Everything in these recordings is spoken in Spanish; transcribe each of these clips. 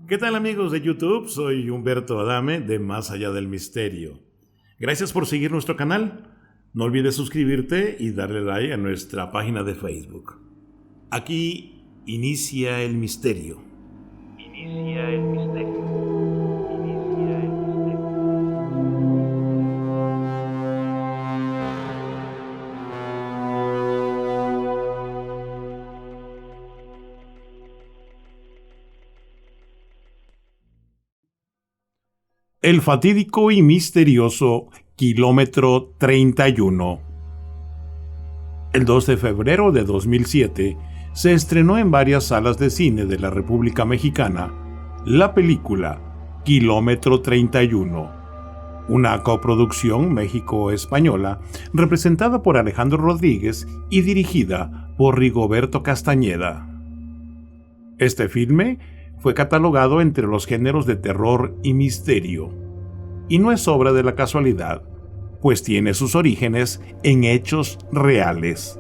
¿Qué tal amigos de YouTube? Soy Humberto Adame de Más Allá del Misterio. Gracias por seguir nuestro canal. No olvides suscribirte y darle like a nuestra página de Facebook. Aquí inicia el misterio. Inicia el misterio. Inicia el misterio. El fatídico y misterioso Kilómetro 31. El 2 de febrero de 2007 se estrenó en varias salas de cine de la República Mexicana la película Kilómetro 31, una coproducción México-española representada por Alejandro Rodríguez y dirigida por Rigoberto Castañeda. Este filme fue catalogado entre los géneros de terror y misterio, y no es obra de la casualidad, pues tiene sus orígenes en hechos reales.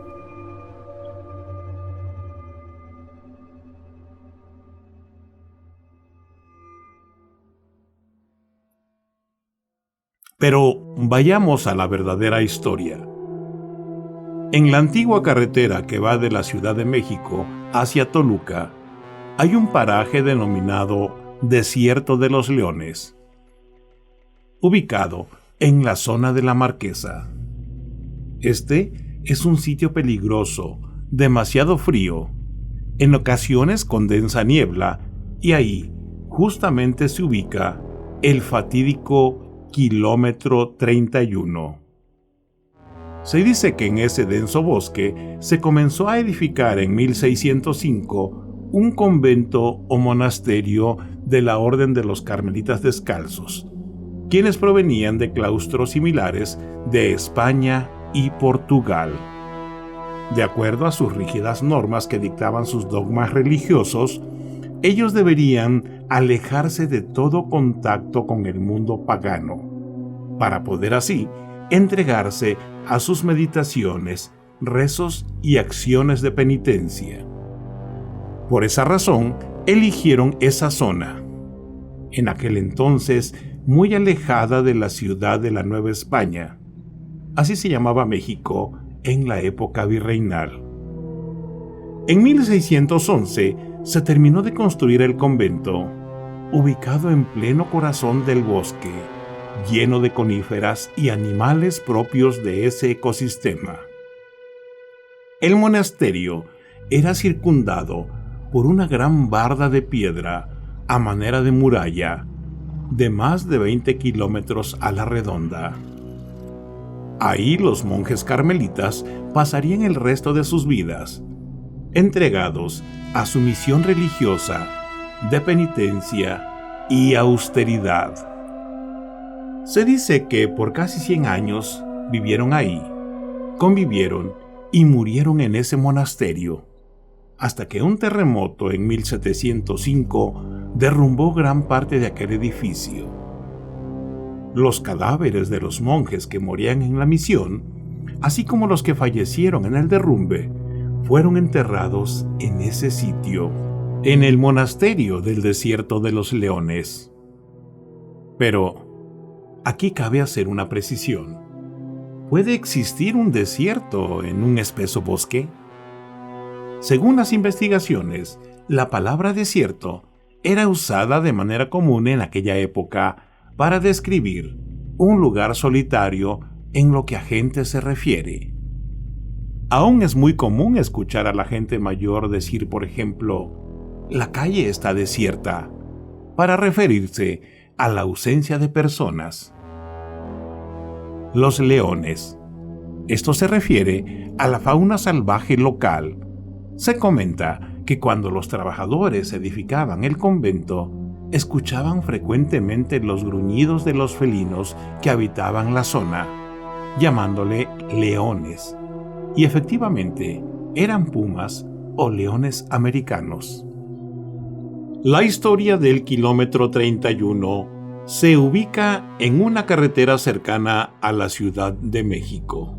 Pero vayamos a la verdadera historia. En la antigua carretera que va de la Ciudad de México hacia Toluca, hay un paraje denominado Desierto de los Leones, ubicado en la zona de la Marquesa. Este es un sitio peligroso, demasiado frío, en ocasiones con densa niebla, y ahí justamente se ubica el fatídico Kilómetro 31. Se dice que en ese denso bosque se comenzó a edificar en 1605 un convento o monasterio de la Orden de los Carmelitas Descalzos, quienes provenían de claustros similares de España y Portugal. De acuerdo a sus rígidas normas que dictaban sus dogmas religiosos, ellos deberían alejarse de todo contacto con el mundo pagano, para poder así entregarse a sus meditaciones, rezos y acciones de penitencia. Por esa razón, eligieron esa zona, en aquel entonces muy alejada de la ciudad de la Nueva España. Así se llamaba México en la época virreinal. En 1611 se terminó de construir el convento, ubicado en pleno corazón del bosque, lleno de coníferas y animales propios de ese ecosistema. El monasterio era circundado por una gran barda de piedra a manera de muralla, de más de 20 kilómetros a la redonda. Ahí los monjes carmelitas pasarían el resto de sus vidas, entregados a su misión religiosa de penitencia y austeridad. Se dice que por casi 100 años vivieron ahí, convivieron y murieron en ese monasterio, hasta que un terremoto en 1705 derrumbó gran parte de aquel edificio. Los cadáveres de los monjes que morían en la misión, así como los que fallecieron en el derrumbe, fueron enterrados en ese sitio, en el monasterio del Desierto de los Leones. Pero aquí cabe hacer una precisión. ¿Puede existir un desierto en un espeso bosque? Según las investigaciones, la palabra desierto era usada de manera común en aquella época para describir un lugar solitario en lo que a gente se refiere. Aún es muy común escuchar a la gente mayor decir, por ejemplo, la calle está desierta, para referirse a la ausencia de personas. Los leones. Esto se refiere a la fauna salvaje local. Se comenta que cuando los trabajadores edificaban el convento, escuchaban frecuentemente los gruñidos de los felinos que habitaban la zona, llamándole leones, y efectivamente eran pumas o leones americanos. La historia del Kilómetro 31 se ubica en una carretera cercana a la Ciudad de México.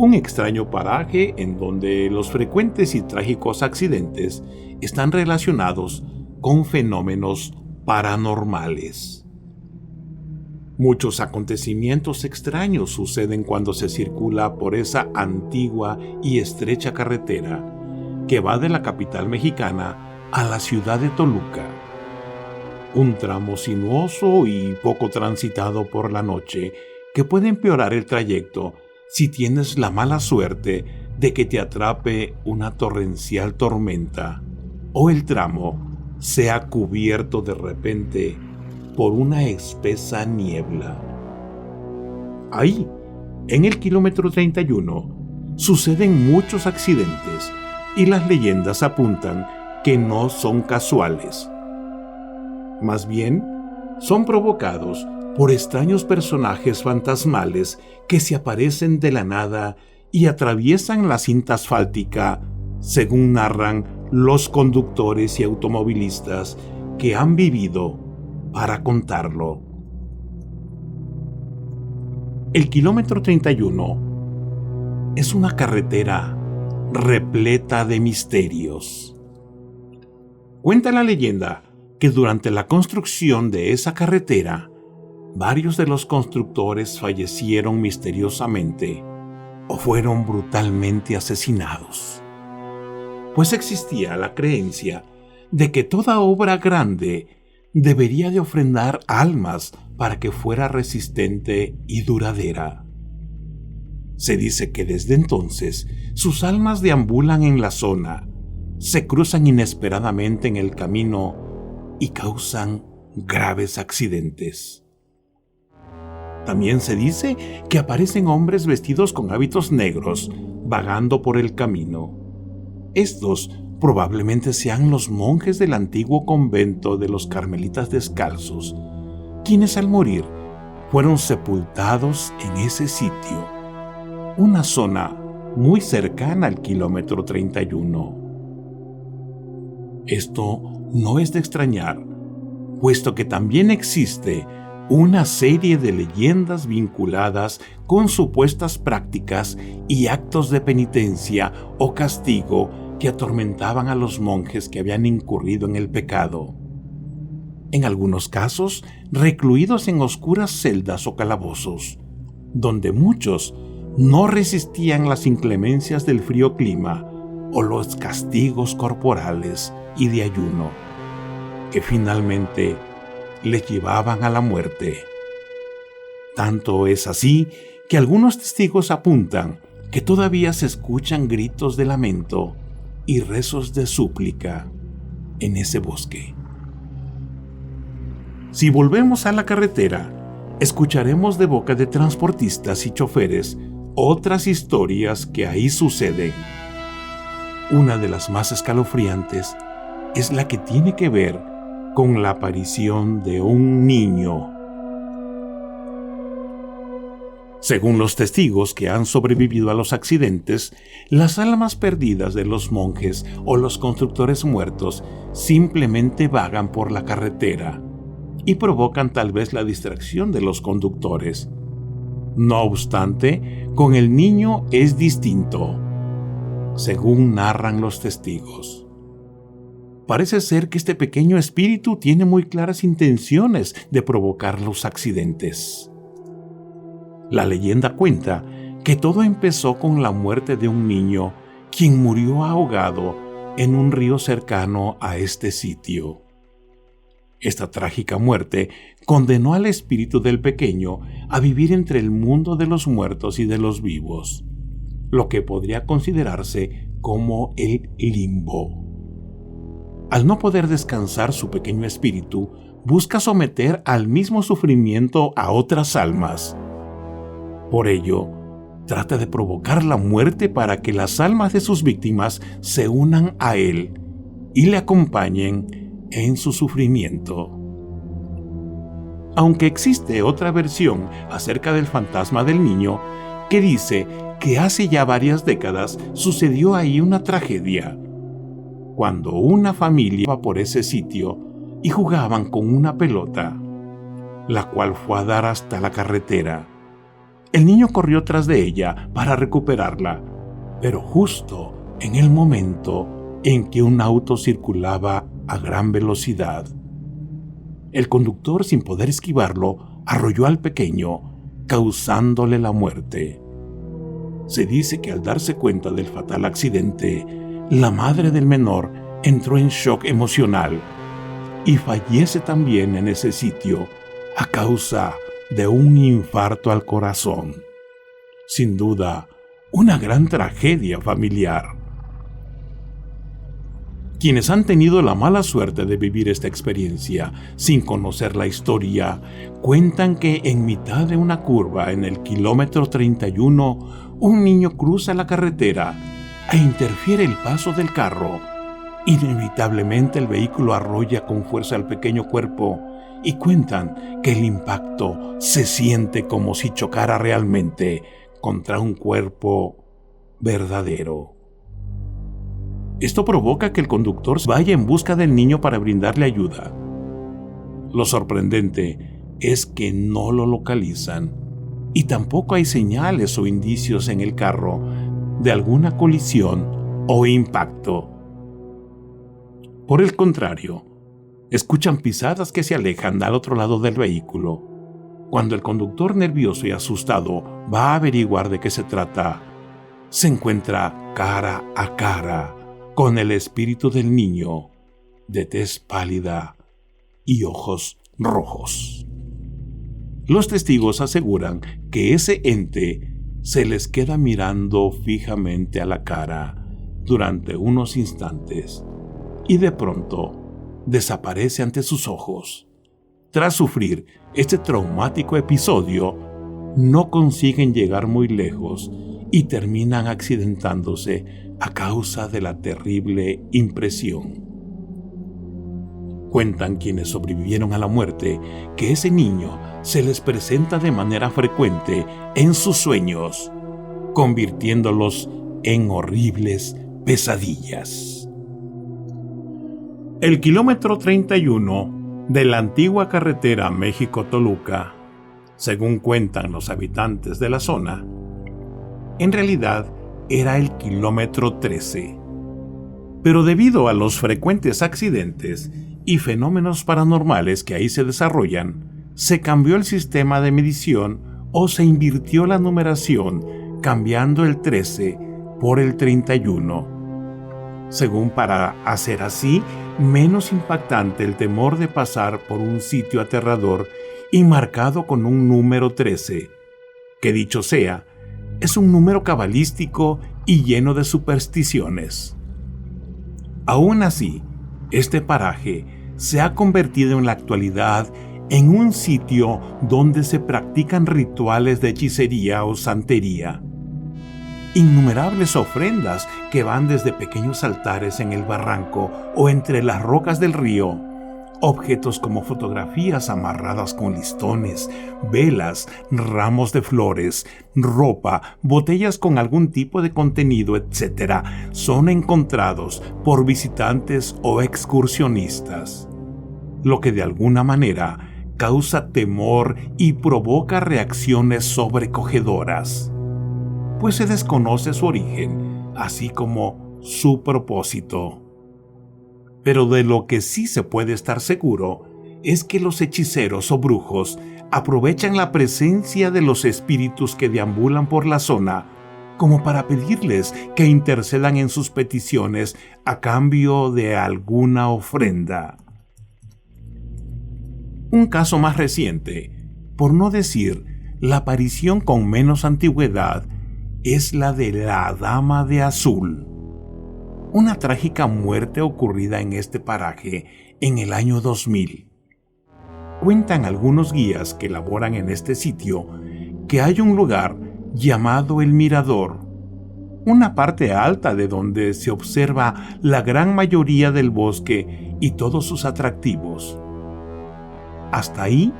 Un extraño paraje en donde los frecuentes y trágicos accidentes están relacionados con fenómenos paranormales. Muchos acontecimientos extraños suceden cuando se circula por esa antigua y estrecha carretera que va de la capital mexicana a la ciudad de Toluca. Un tramo sinuoso y poco transitado por la noche que puede empeorar el trayecto si tienes la mala suerte de que te atrape una torrencial tormenta o el tramo sea cubierto de repente por una espesa niebla. Ahí, en el kilómetro 31, suceden muchos accidentes y las leyendas apuntan que no son casuales. Más bien, son provocados por extraños personajes fantasmales que se aparecen de la nada y atraviesan la cinta asfáltica, según narran los conductores y automovilistas que han vivido para contarlo. El kilómetro 31 es una carretera repleta de misterios. Cuenta la leyenda que durante la construcción de esa carretera, varios de los constructores fallecieron misteriosamente o fueron brutalmente asesinados, pues existía la creencia de que toda obra grande debería de ofrendar almas para que fuera resistente y duradera. Se dice que desde entonces sus almas deambulan en la zona, se cruzan inesperadamente en el camino y causan graves accidentes. También se dice que aparecen hombres vestidos con hábitos negros vagando por el camino. Estos probablemente sean los monjes del antiguo convento de los Carmelitas Descalzos, quienes al morir fueron sepultados en ese sitio, una zona muy cercana al kilómetro 31. Esto no es de extrañar, puesto que también existe una serie de leyendas vinculadas con supuestas prácticas y actos de penitencia o castigo que atormentaban a los monjes que habían incurrido en el pecado. En algunos casos, recluidos en oscuras celdas o calabozos, donde muchos no resistían las inclemencias del frío clima o los castigos corporales y de ayuno, que finalmente les llevaban a la muerte. Tanto es así que algunos testigos apuntan que todavía se escuchan gritos de lamento y rezos de súplica en ese bosque. Si volvemos a la carretera, escucharemos de boca de transportistas y choferes otras historias que ahí suceden. Una de las más escalofriantes es la que tiene que ver con la aparición de un niño. Según los testigos que han sobrevivido a los accidentes, las almas perdidas de los monjes o los constructores muertos simplemente vagan por la carretera y provocan tal vez la distracción de los conductores. No obstante, con el niño es distinto, según narran los testigos. Parece ser que este pequeño espíritu tiene muy claras intenciones de provocar los accidentes. La leyenda cuenta que todo empezó con la muerte de un niño, quien murió ahogado en un río cercano a este sitio. Esta trágica muerte condenó al espíritu del pequeño a vivir entre el mundo de los muertos y de los vivos, lo que podría considerarse como el limbo. Al no poder descansar, su pequeño espíritu busca someter al mismo sufrimiento a otras almas. Por ello, trata de provocar la muerte para que las almas de sus víctimas se unan a él y le acompañen en su sufrimiento. Aunque existe otra versión acerca del fantasma del niño que dice que hace ya varias décadas sucedió ahí una tragedia, cuando una familia iba por ese sitio y jugaban con una pelota, la cual fue a dar hasta la carretera. El niño corrió tras de ella para recuperarla, pero justo en el momento en que un auto circulaba a gran velocidad. El conductor, sin poder esquivarlo, arrolló al pequeño, causándole la muerte. Se dice que al darse cuenta del fatal accidente, la madre del menor entró en shock emocional y fallece también en ese sitio a causa de un infarto al corazón. Sin duda, una gran tragedia familiar. Quienes han tenido la mala suerte de vivir esta experiencia sin conocer la historia, cuentan que en mitad de una curva en el kilómetro 31, un niño cruza la carretera e interfiere el paso del carro. Inevitablemente el vehículo arrolla con fuerza al pequeño cuerpo y cuentan que el impacto se siente como si chocara realmente contra un cuerpo verdadero. Esto provoca que el conductor vaya en busca del niño para brindarle ayuda. Lo sorprendente es que no lo localizan y tampoco hay señales o indicios en el carro de alguna colisión o impacto. Por el contrario, escuchan pisadas que se alejan al otro lado del vehículo. Cuando el conductor, nervioso y asustado, va a averiguar de qué se trata, se encuentra cara a cara con el espíritu del niño, de tez pálida y ojos rojos. Los testigos aseguran que ese ente se les queda mirando fijamente a la cara durante unos instantes y de pronto desaparece ante sus ojos. Tras sufrir este traumático episodio, no consiguen llegar muy lejos y terminan accidentándose a causa de la terrible impresión. Cuentan quienes sobrevivieron a la muerte que ese niño se les presenta de manera frecuente en sus sueños, convirtiéndolos en horribles pesadillas. El kilómetro 31 de la antigua carretera México-Toluca, según cuentan los habitantes de la zona, en realidad era el kilómetro 13. Pero debido a los frecuentes accidentes y fenómenos paranormales que ahí se desarrollan, se cambió el sistema de medición o se invirtió la numeración, cambiando el 13 por el 31, según para hacer así menos impactante el temor de pasar por un sitio aterrador y marcado con un número 13, que dicho sea, es un número cabalístico y lleno de supersticiones. Aún así, este paraje se ha convertido en la actualidad en un sitio donde se practican rituales de hechicería o santería. Innumerables ofrendas que van desde pequeños altares en el barranco o entre las rocas del río, objetos como fotografías amarradas con listones, velas, ramos de flores, ropa, botellas con algún tipo de contenido, etc., son encontrados por visitantes o excursionistas, lo que de alguna manera causa temor y provoca reacciones sobrecogedoras, pues se desconoce su origen, así como su propósito. Pero de lo que sí se puede estar seguro es que los hechiceros o brujos aprovechan la presencia de los espíritus que deambulan por la zona como para pedirles que intercedan en sus peticiones a cambio de alguna ofrenda. Un caso más reciente, por no decir la aparición con menos antigüedad, es la de la Dama de Azul, una trágica muerte ocurrida en este paraje en el año 2000. Cuentan algunos guías que laboran en este sitio que hay un lugar llamado El Mirador, una parte alta de donde se observa la gran mayoría del bosque y todos sus atractivos. Hasta ahí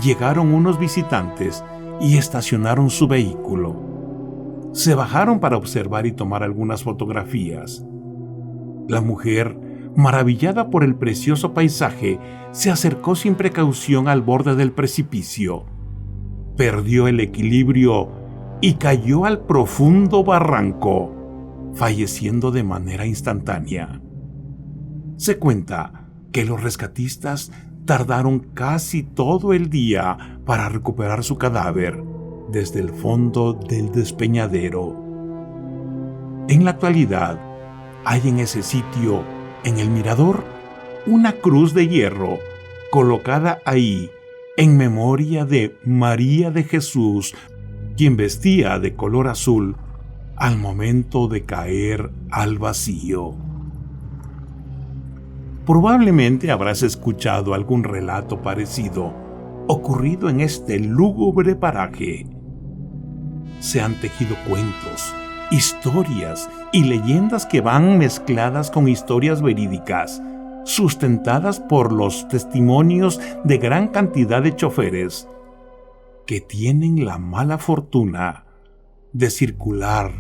llegaron unos visitantes y estacionaron su vehículo. Se bajaron para observar y tomar algunas fotografías. La mujer, maravillada por el precioso paisaje, se acercó sin precaución al borde del precipicio. Perdió el equilibrio y cayó al profundo barranco, falleciendo de manera instantánea. Se cuenta que los rescatistas tardaron casi todo el día para recuperar su cadáver desde el fondo del despeñadero. En la actualidad, hay en ese sitio, en el mirador, una cruz de hierro colocada ahí en memoria de María de Jesús, quien vestía de color azul al momento de caer al vacío. Probablemente habrás escuchado algún relato parecido ocurrido en este lúgubre paraje. Se han tejido cuentos, historias y leyendas que van mezcladas con historias verídicas, sustentadas por los testimonios de gran cantidad de choferes que tienen la mala fortuna de circular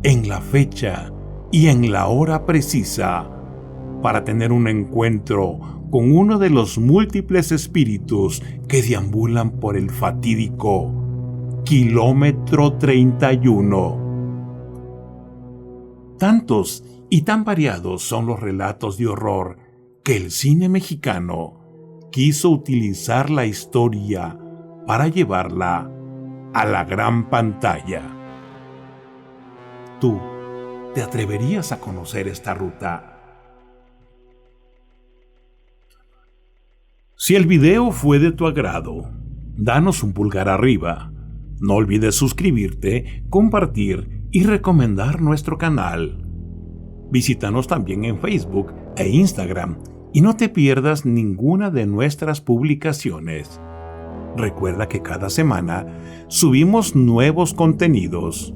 en la fecha y en la hora precisa para tener un encuentro con uno de los múltiples espíritus que deambulan por el fatídico kilómetro 31. Tantos y tan variados son los relatos de horror que el cine mexicano quiso utilizar la historia para llevarla a la gran pantalla. ¿Tú te atreverías a conocer esta ruta? Si el video fue de tu agrado, danos un pulgar arriba. No olvides suscribirte, compartir y recomendar nuestro canal. Visítanos también en Facebook e Instagram y no te pierdas ninguna de nuestras publicaciones. Recuerda que cada semana subimos nuevos contenidos.